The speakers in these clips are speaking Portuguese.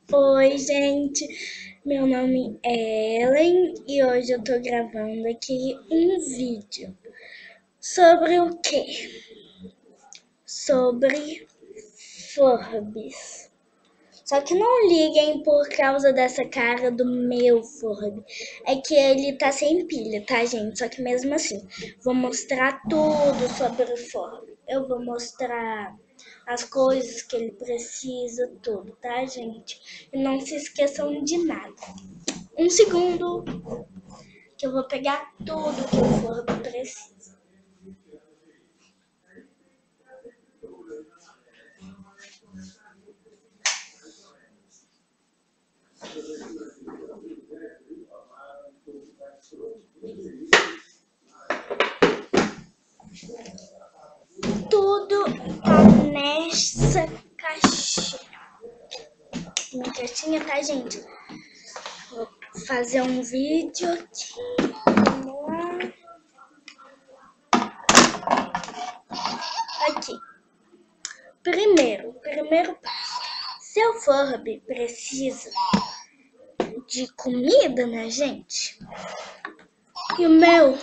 Oi, gente. Meu nome é Ellen e hoje eu tô gravando aqui um vídeo sobre o quê? Sobre Furbies. Só que não liguem por causa dessa cara do meu Furby. É que ele tá sem pilha, tá, gente? Só que mesmo assim, vou mostrar tudo sobre o Furby. Eu vou mostrar as coisas que ele precisa, tudo, tá, gente? E não se esqueçam de nada. Um segundo, que eu vou pegar tudo que o Furby precisa. Tudo tá nessa caixinha. Minha caixinha, tá, gente? Vou fazer um vídeo aqui. Vamos lá. Aqui. Primeiro passo. Seu Furby precisa de comida, né, gente? E o meu,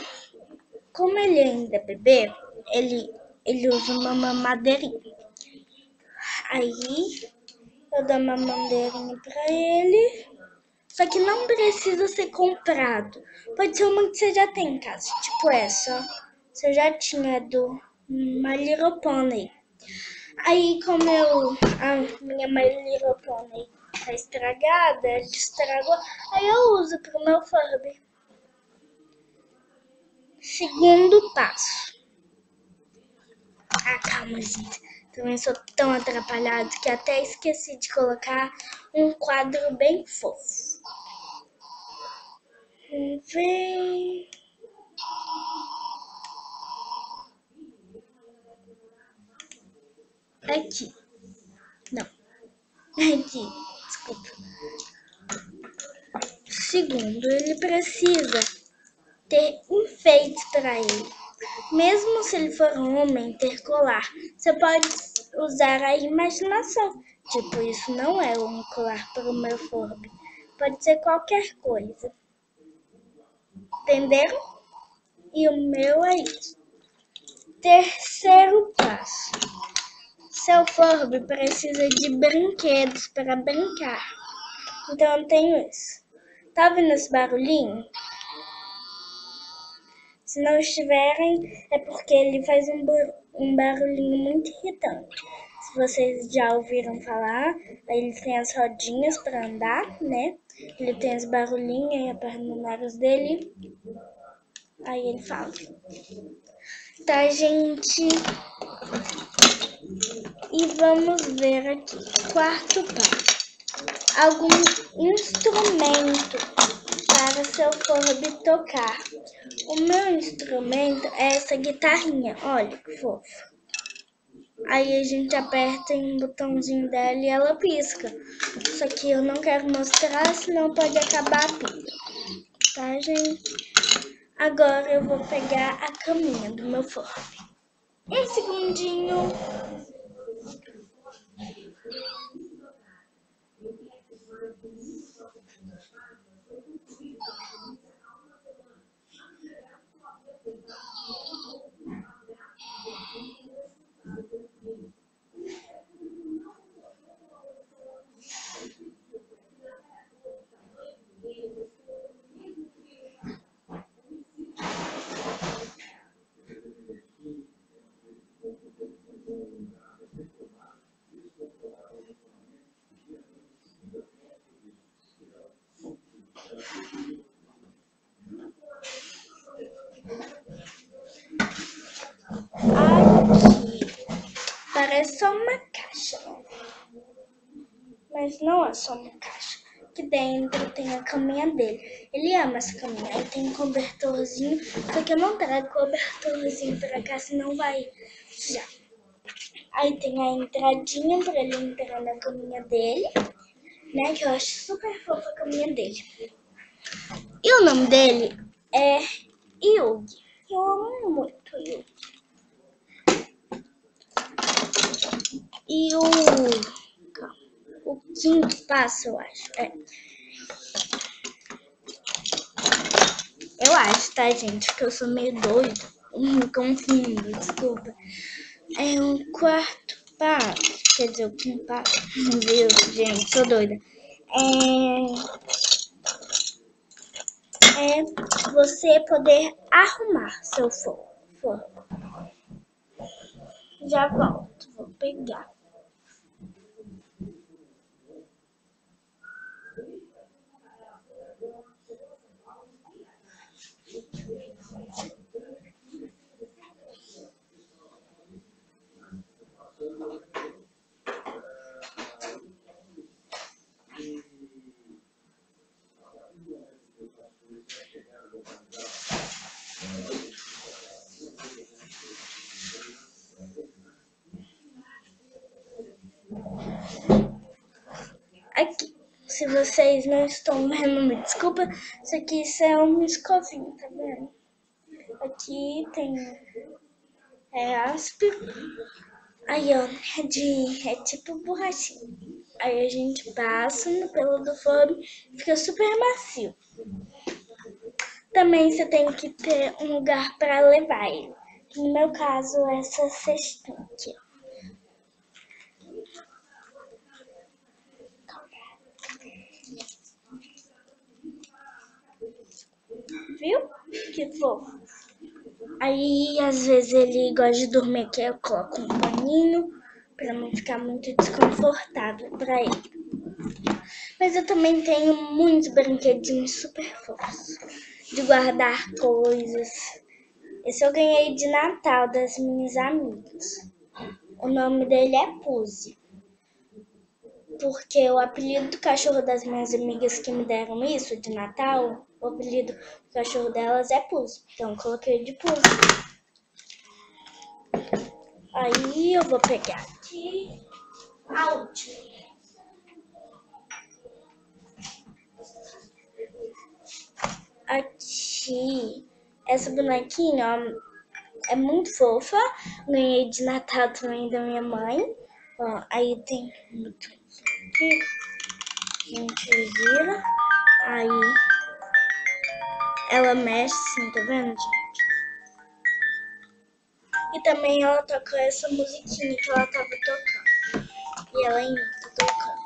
como ele ainda é bebê, ele usa uma mamadeirinha. Aí eu dou uma mamadeirinha pra ele. Só que não precisa ser comprado. Pode ser uma que você já tem em casa. Tipo essa, ó. Você já tinha do My Little Pony. Aí como a minha My Little Pony tá estragada, ele estragou. Aí eu uso pro meu Furby. Segundo passo. Ah, calma, gente. Também sou tão atrapalhado que até esqueci de colocar um quadro bem fofo. Vamos ver. Aqui. Não. Aqui. Desculpa. Segundo, ele precisa ter enfeites para ele. Mesmo se ele for um homem, ter colar. Você pode usar a imaginação. Tipo, isso não é um colar para o meu Furby. Pode ser qualquer coisa. Entenderam? E o meu é isso. Terceiro passo. Seu Furby precisa de brinquedos para brincar. Então eu tenho isso. Tá ouvindo esse barulhinho? Se não estiverem, é porque ele faz um barulhinho muito irritante. Se vocês já ouviram falar, ele tem as rodinhas para andar, né? Ele tem as barulhinhas e a perna no nariz dele. Aí ele fala. Tá, gente? E vamos ver aqui. Quarto passo. Algum instrumento para seu Furby tocar. O meu instrumento é essa guitarrinha. Olha que fofo. Aí a gente aperta em um botãozinho dela e ela pisca. Só que eu não quero mostrar, senão pode acabar a pilha. Tá, gente? Agora eu vou pegar a caminha do meu Furby. Um segundinho. Aqui. Parece só uma caixa. Mas não é só uma caixa. Aqui dentro tem a caminha dele. Ele ama essa caminha. Aí tem um cobertorzinho. Só que eu não trago cobertorzinho pra cá, senão vai sujar. Aí tem a entradinha pra ele entrar na caminha dele, né? Que eu acho super fofa a caminha dele. E o nome dele é Yugi. Eu amo muito Yugi. Yugi. o quinto passo, eu acho. Eu acho, tá, gente? Porque eu sou meio doido. Me confundo, desculpa. É um quarto passo. Quer dizer, o quinto passo. Viu, gente? Sou doida. É você poder arrumar seu forro. Já volto, vou pegar. Aqui, se vocês não estão vendo, me desculpa, isso é uma escovinha, tá vendo? Aqui tem áspero, aí ó, é tipo borrachinha. Aí a gente passa no pelo do forno, fica super macio. Também você tem que ter um lugar para levar ele. No meu caso, essa cestinha aqui. Viu? Que fofo. Aí, às vezes, ele gosta de dormir aqui, eu coloco um paninho pra não ficar muito desconfortável pra ele. Mas eu também tenho muitos brinquedinhos super fofos de guardar coisas. Esse eu ganhei de Natal das minhas amigas. O nome dele é Puzi. Porque o apelido do cachorro das minhas amigas que me deram isso de Natal, o apelido do cachorro delas é Puzi. Então eu coloquei de Puzi. Aí eu vou pegar aqui a última. Aqui, essa bonequinha, ó, é muito fofa. Ganhei de Natal também da minha mãe. Ó, aí tem aqui, a gente vira, aí ela mexe assim, tá vendo, gente? E também ela toca essa musiquinha que ela tava tocando. E ela ainda tá tocando.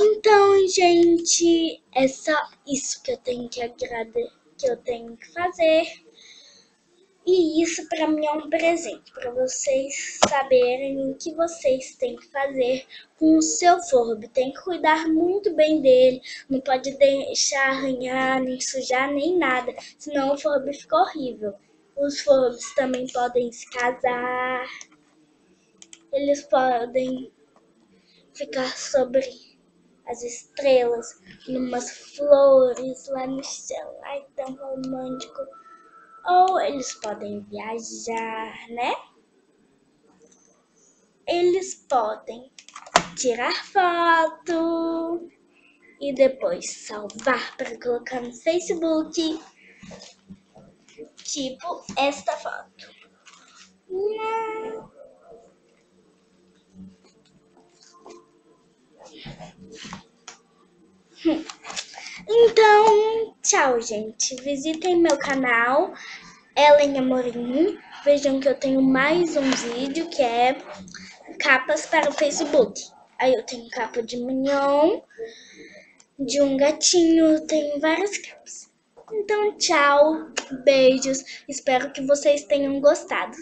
Então, gente, é só isso que eu tenho que agradecer, que eu tenho que fazer. E isso para mim é um presente, para vocês saberem o que vocês têm que fazer com o seu forro. Tem que cuidar muito bem dele, não pode deixar arranhar, nem sujar, nem nada, senão o forro fica horrível. Os forros também podem se casar, eles podem ficar sobre as estrelas, numas flores lá no céu. Ai, tão romântico. Ou eles podem viajar, né? Eles podem tirar foto e depois salvar para colocar no Facebook, tipo esta foto. Então, tchau, gente. Visitem meu canal, Ellen Amorim. Vejam que eu tenho mais um vídeo que é capas para o Facebook. Aí eu tenho capa de mignon, de um gatinho, tenho várias capas. Então, tchau, beijos. Espero que vocês tenham gostado.